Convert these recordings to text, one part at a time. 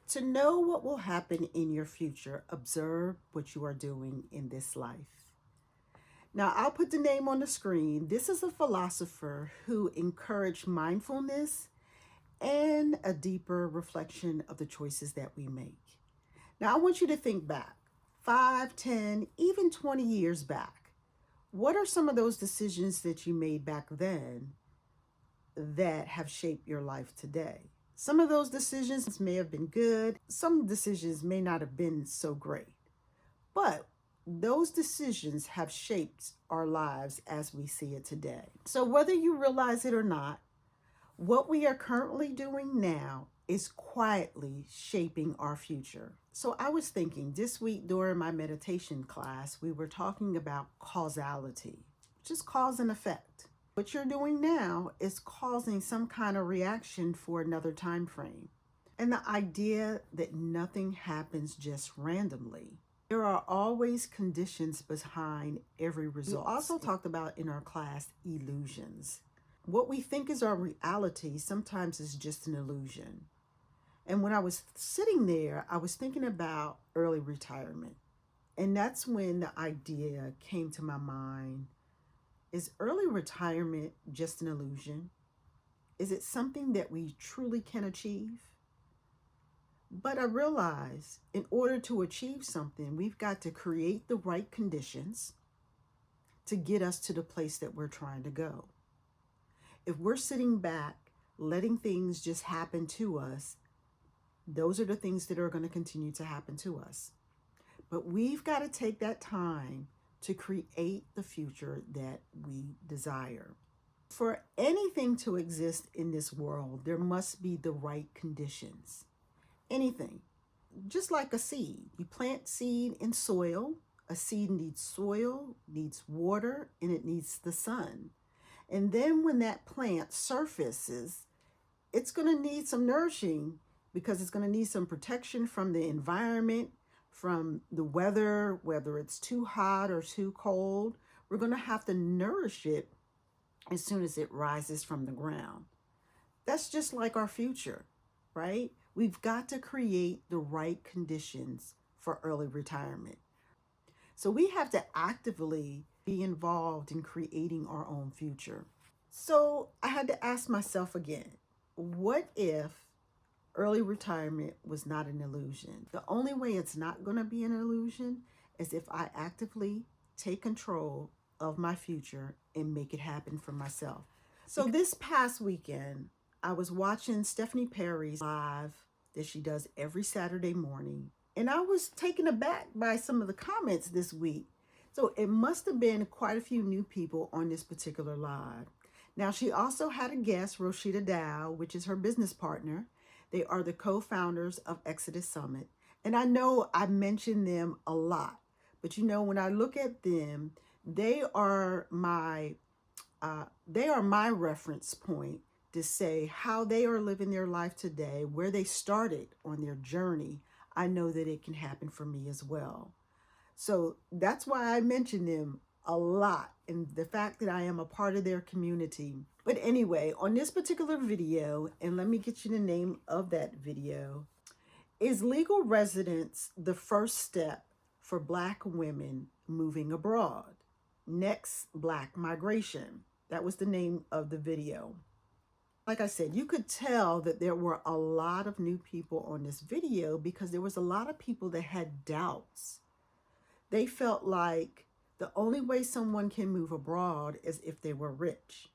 To know what will happen in your future, observe what you are doing in this life. Now, I'll put the name on the screen. This is a philosopher who encouraged mindfulness and a deeper reflection of the choices that we make. Now, I want you to think back 5, 10, even 20 years back. What are some of those decisions that you made back then that have shaped your life today? Some of those decisions may have been good, some decisions may not have been so great, but those decisions have shaped our lives as we see it today. So, whether you realize it or not, what we are currently doing now is quietly shaping our future. So, I was thinking this week during my meditation class, we were talking about causality, which is cause and effect. What you're doing now is causing some kind of reaction for another time frame. And the idea that nothing happens just randomly. There are always conditions behind every result. We also talked about in our class illusions. What we think is our reality sometimes is just an illusion. And when I was sitting there, I was thinking about early retirement. And that's when the idea came to my mind. Is early retirement just an illusion? Is it something that we truly can achieve? But I realize in order to achieve something, we've got to create the right conditions to get us to the place that we're trying to go. If we're sitting back, letting things just happen to us, those are the things that are going to continue to happen to us. But we've got to take that time to create the future that we desire. For anything to exist in this world, there must be the right conditions. Anything. Just like a seed. You plant seed in soil. A seed needs soil, needs water, and it needs the sun. And then when that plant surfaces, it's going to need some nourishing because it's going to need some protection from the environment, from the weather, whether it's too hot or too cold. We're going to have to nourish it as soon as it rises from the ground. That's just like our future, right? We've got to create the right conditions for early retirement. So we have to actively be involved in creating our own future. So I had to ask myself again, what if early retirement was not an illusion? The only way it's not going to be an illusion is if I actively take control of my future and make it happen for myself. So this past weekend, I was watching Stephanie Perry's live that she does every Saturday morning. And I was taken aback by some of the comments this week. So it must have been quite a few new people on this particular live. Now, she also had a guest, Rashida Dow, which is her business partner. They are the co-founders of Exodus Summit. And I know I mention them a lot, but you know, when I look at them, they are my reference point to say how they are living their life today, where they started on their journey. I know that it can happen for me as well. So that's why I mention them a lot, and the fact that I am a part of their community. But anyway, on this particular video, and let me get you the name of that video, is legal residence the first step for Black women moving abroad? Next, Black migration. That was the name of the video. Like I said, you could tell that there were a lot of new people on this video because there was a lot of people that had doubts. They felt like the only way someone can move abroad is if they were rich.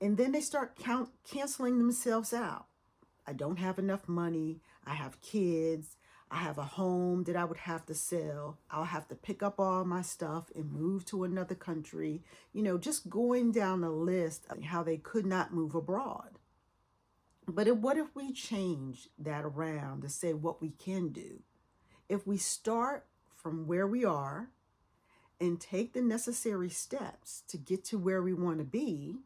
And then they start canceling themselves out. I don't have enough money. I have kids. I have a home that I would have to sell. I'll have to pick up all my stuff and move to another country. You know, just going down the list of how they could not move abroad. But what if we change that around to say what we can do? If we start from where we are and take the necessary steps to get to where we want to be,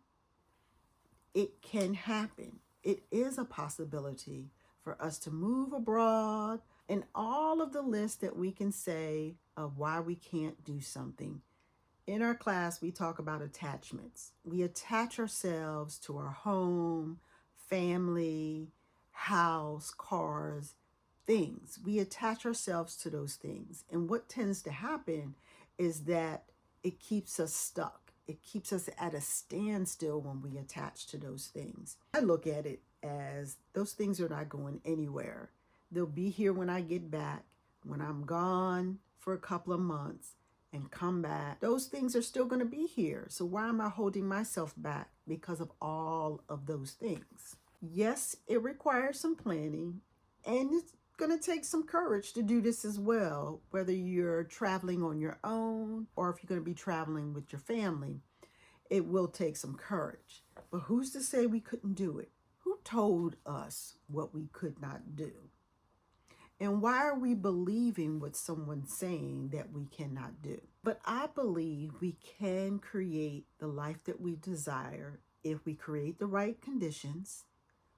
it can happen. It is a possibility for us to move abroad, and all of the lists that we can say of why we can't do something. In our class, we talk about attachments. We attach ourselves to our home, family, house, cars, things. We attach ourselves to those things. And what tends to happen is that it keeps us stuck. It keeps us at a standstill when we attach to those things. I look at it as those things are not going anywhere. They'll be here when I get back, when I'm gone for a couple of months and come back. Those things are still going to be here. So why am I holding myself back because of all of those things? Yes, it requires some planning, and it's going to take some courage to do this as well, whether you're traveling on your own or if you're going to be traveling with your family. It will take some courage. But who's to say we couldn't do it? Who told us what we could not do? And why are we believing what someone's saying that we cannot do? But I believe we can create the life that we desire if we create the right conditions,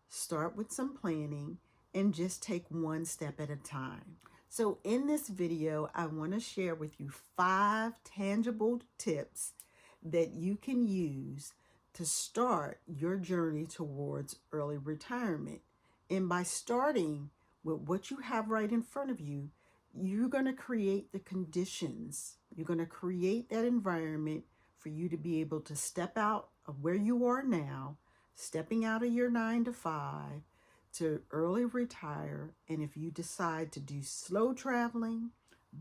start with some planning, and just take one step at a time. So in this video, I want to share with you 5 tangible tips that you can use to start your journey towards early retirement. And by starting with what you have right in front of you, you're going to create the conditions. You're going to create that environment for you to be able to step out of where you are now, stepping out of your 9 to 5 to early retire. And if you decide to do slow traveling,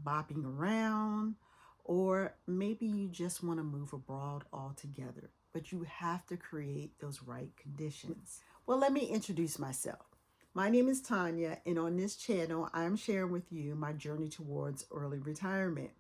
bopping around, or maybe you just want to move abroad altogether, but you have to create those right conditions. Well, let me introduce myself. My name is Tanya, and on this channel, I'm sharing with you my journey towards early retirement.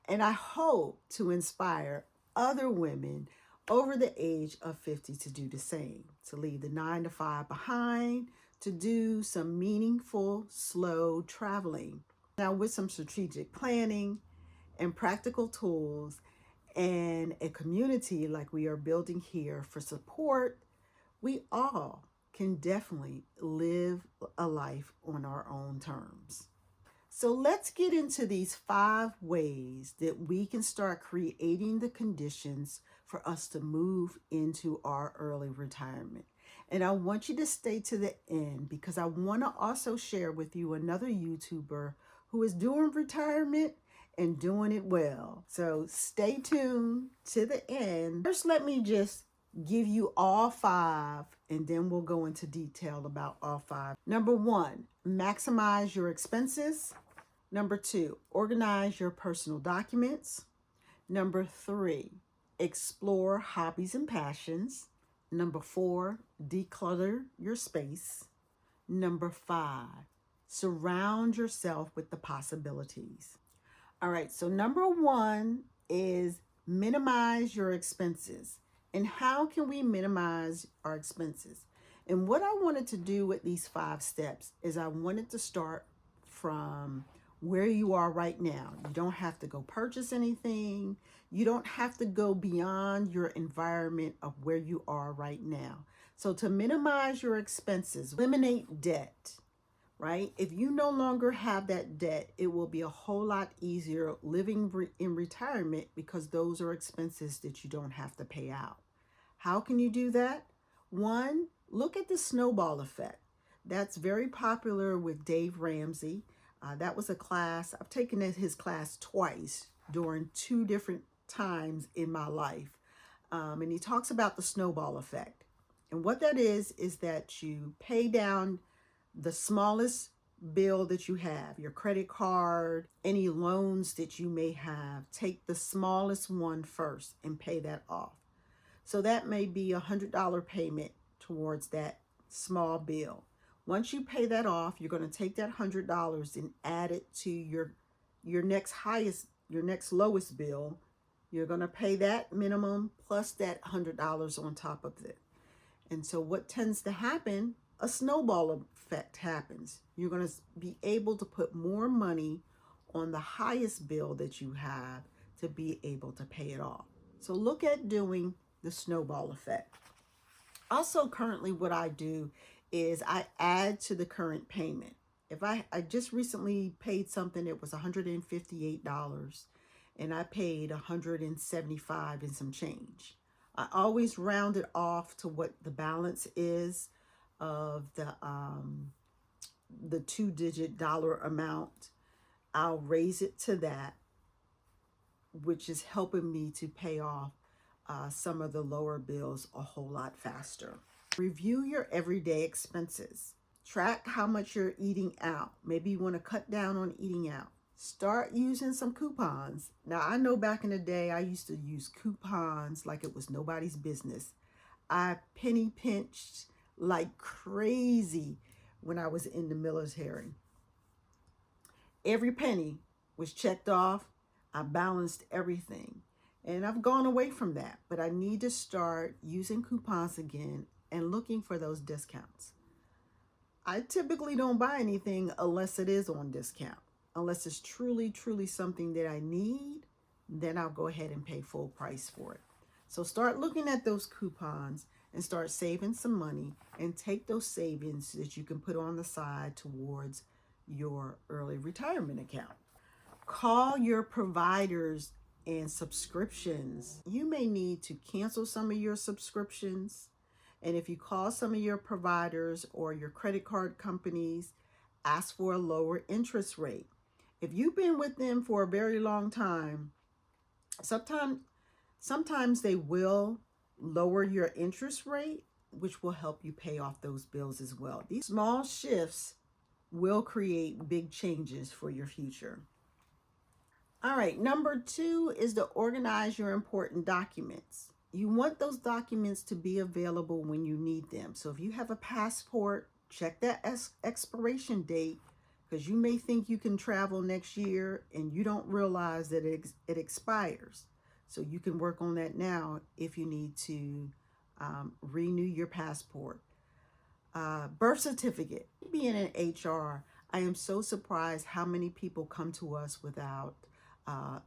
And I hope to inspire other women over the age of 50 to do the same, to leave the 9 to 5 behind, to do some meaningful, slow traveling. Now, with some strategic planning and practical tools and a community like we are building here for support, we all can definitely live a life on our own terms. So let's get into these 5 ways that we can start creating the conditions for us to move into our early retirement. And I want you to stay to the end because I want to also share with you another YouTuber who is doing retirement and doing it well. So stay tuned to the end. First, let me just give you all 5, and then we'll go into detail about all 5. Number 1, maximize your expenses. Number 2, organize your personal documents. Number 3, explore hobbies and passions. Number 4, declutter your space. Number 5, surround yourself with the possibilities. All right, so number 1 is minimize your expenses. And how can we minimize our expenses? And what I wanted to do with these 5 steps is I wanted to start from where you are right now. You don't have to go purchase anything. You don't have to go beyond your environment of where you are right now. So to minimize your expenses, eliminate debt, right? If you no longer have that debt, it will be a whole lot easier living in retirement because those are expenses that you don't have to pay out. How can you do that? 1, look at the snowball effect. That's very popular with Dave Ramsey. That was a class. I've taken his class twice during 2 different times in my life. And he talks about the snowball effect. And what that is that you pay down the smallest bill that you have, your credit card, any loans that you may have. Take the smallest one first and pay that off. So that may be $100 payment towards that small bill. Once you pay that off, you're going to take that $100 and add it to your next lowest bill. You're going to pay that minimum plus that $100 on top of it. And so what tends to happen, a snowball effect happens. You're going to be able to put more money on the highest bill that you have to be able to pay it off. So look at doing the snowball effect. Also, currently what I do is I add to the current payment. If I just recently paid something that was $158 and I paid $175 and some change. I always round it off to what the balance is of the 2-digit dollar amount, I'll raise it to that, which is helping me to pay off some of the lower bills a whole lot faster. Review your everyday expenses. Track how much you're eating out. Maybe you want to cut down on eating out. Start using some coupons. Now, I know back in the day, I used to use coupons like it was nobody's business. I penny pinched like crazy when I was in the military. Every penny was checked off. I balanced everything. And I've gone away from that, but I need to start using coupons again and looking for those discounts. I typically don't buy anything unless it is on discount. Unless it's truly, truly something that I need, then I'll go ahead and pay full price for it. So start looking at those coupons and start saving some money, and take those savings that you can put on the side towards your early retirement account. Call your providers and subscriptions. You may need to cancel some of your subscriptions. And if you call some of your providers or your credit card companies, ask for a lower interest rate. If you've been with them for a very long time, sometimes they will lower your interest rate, which will help you pay off those bills as well. These small shifts will create big changes for your future. All right, number 2 is to organize your important documents. You want those documents to be available when you need them. So if you have a passport, check that expiration date, because you may think you can travel next year and you don't realize that it expires. So you can work on that now if you need to renew your passport. Birth certificate. Being in HR, I am so surprised how many people come to us without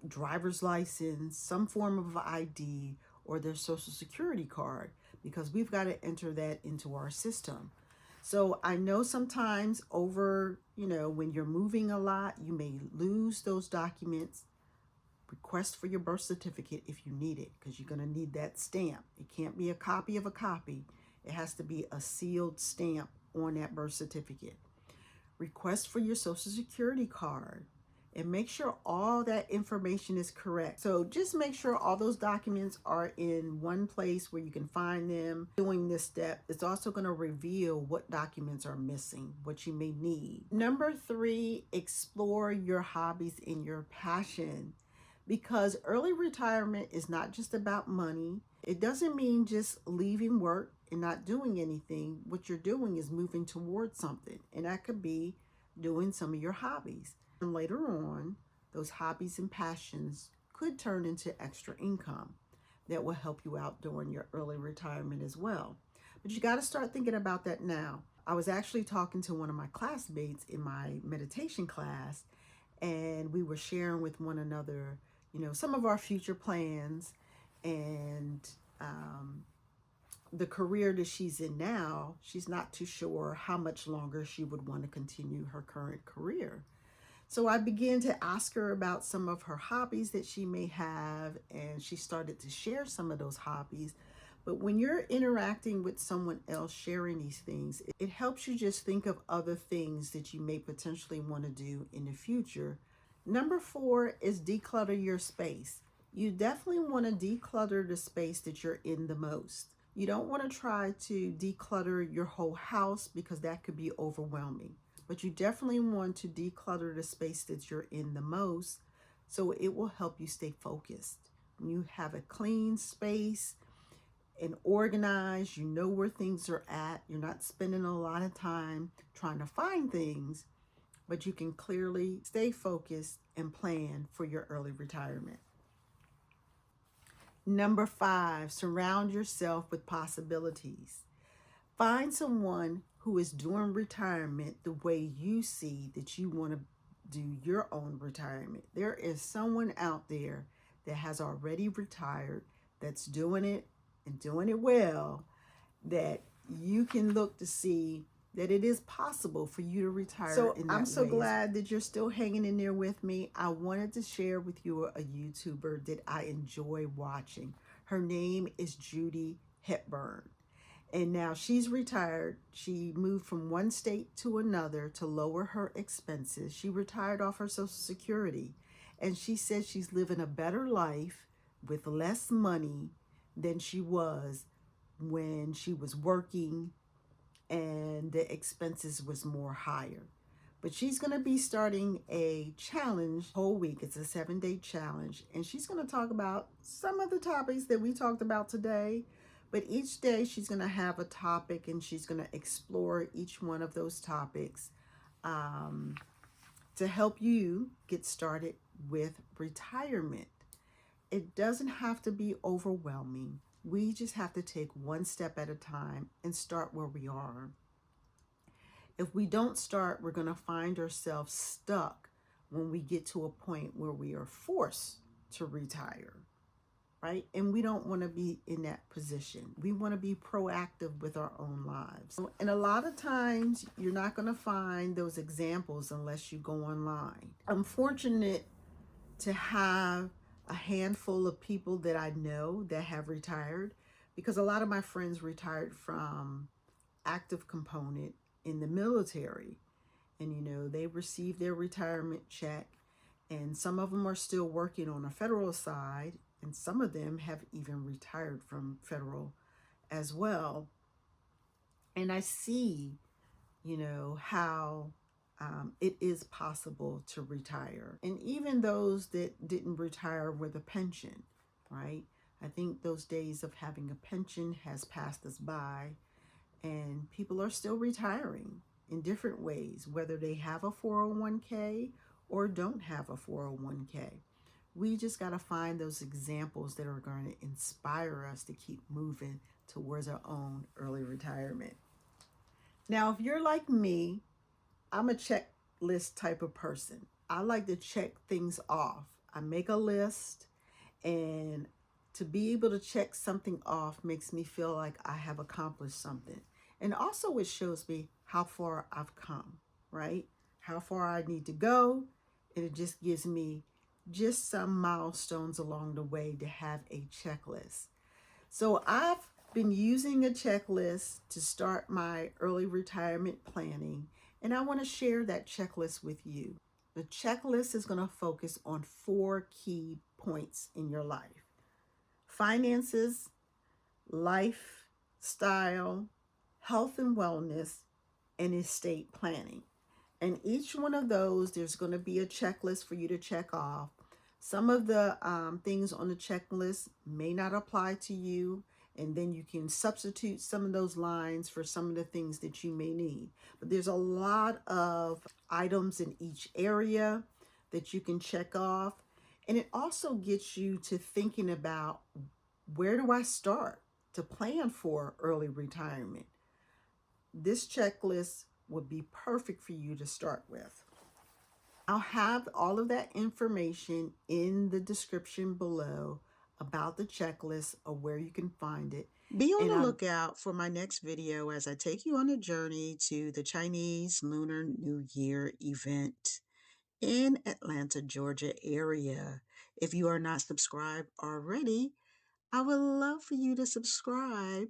driver's license, some form of ID, or their social security card, because we've got to enter that into our system. So I know sometimes when you're moving a lot, you may lose those documents. Request for your birth certificate if you need it, because you're going to need that stamp. It can't be a copy of a copy. It has to be a sealed stamp on that birth certificate. Request for your social security card, and make sure all that information is correct. So just make sure all those documents are in one place where you can find them. Doing this step, it's also going to reveal what documents are missing, what you may need. Number 3, explore your hobbies and your passion, because early retirement is not just about money. It doesn't mean just leaving work and not doing anything. What you're doing is moving towards something, and that could be doing some of your hobbies. And later on, those hobbies and passions could turn into extra income that will help you out during your early retirement as well. But you got to start thinking about that now. I was actually talking to one of my classmates in my meditation class, and we were sharing with one another, some of our future plans, and the career that she's in now. She's not too sure how much longer she would want to continue her current career. So I began to ask her about some of her hobbies that she may have, and she started to share some of those hobbies. But when you're interacting with someone else sharing these things, it helps you just think of other things that you may potentially want to do in the future. Number 4 is declutter your space. You definitely want to declutter the space that you're in the most. You don't want to try to declutter your whole house, because that could be overwhelming. But you definitely want to declutter the space that you're in the most, so it will help you stay focused. When you have a clean space and organized, you know where things are at. You're not spending a lot of time trying to find things, but you can clearly stay focused and plan for your early retirement. Number 5, surround yourself with possibilities. Find someone who is doing retirement the way you see that you want to do your own retirement. There is someone out there that has already retired, that's doing it and doing it well, that you can look to see that it is possible for you to retire in that way. I'm so glad that you're still hanging in there with me. I wanted to share with you a YouTuber that I enjoy watching. Her name is Judy Hepburn. And now she's retired. She moved from one state to another to lower her expenses. She retired off her Social Security. And she says she's living a better life with less money than she was when she was working and the expenses was more higher. But she's going to be starting a challenge whole week. It's a 7-day challenge. And she's going to talk about some of the topics that we talked about today. But each day she's going to have a topic and she's going to explore each one of those topics um, to help you get started with retirement. It doesn't have to be overwhelming. We just have to take one step at a time and start where we are. If we don't start, we're going to find ourselves stuck when we get to a point where we are forced to retire, right? And we don't want to be in that position. We want to be proactive with our own lives. And a lot of times, you're not going to find those examples unless you go online. I'm fortunate to have a handful of people that I know that have retired, because a lot of my friends retired from active component in the military, and they received their retirement check, and some of them are still working on a federal side, and some of them have even retired from federal as well. And I see how it is possible to retire. And even those that didn't retire with a pension, right? I think those days of having a pension has passed us by, and people are still retiring in different ways, whether they have a 401k or don't have a 401k. We just got to find those examples that are going to inspire us to keep moving towards our own early retirement. Now, if you're like me, I'm a checklist type of person. I like to check things off. I make a list, and to be able to check something off makes me feel like I have accomplished something. And also, it shows me how far I've come, right? How far I need to go. And it just gives me just some milestones along the way to have a checklist. So I've been using a checklist to start my early retirement planning, and I want to share that checklist with you. The checklist is going to focus on 4 key points in your life: finances, lifestyle, health and wellness, and estate planning. And each one of those, there's going to be a checklist for you to check off. Some of the things on the checklist may not apply to you, and then you can substitute some of those lines for some of the things that you may need. But there's a lot of items in each area that you can check off. And it also gets you to thinking about, where do I start to plan for early retirement? This checklist would be perfect for you to start with. I'll have all of that information in the description below about the checklist or where you can find it. Be on the lookout for my next video as I take you on a journey to the Chinese Lunar New Year event in Atlanta, Georgia area. If you are not subscribed already, I would love for you to subscribe.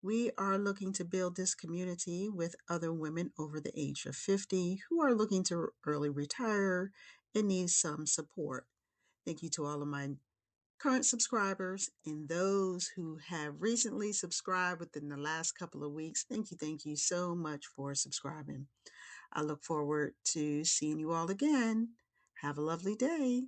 We are looking to build this community with other women over the age of 50 who are looking to early retire and need some support. Thank you to all of my current subscribers and those who have recently subscribed within the last couple of weeks. Thank you so much for subscribing. I look forward to seeing you all again. Have a lovely day.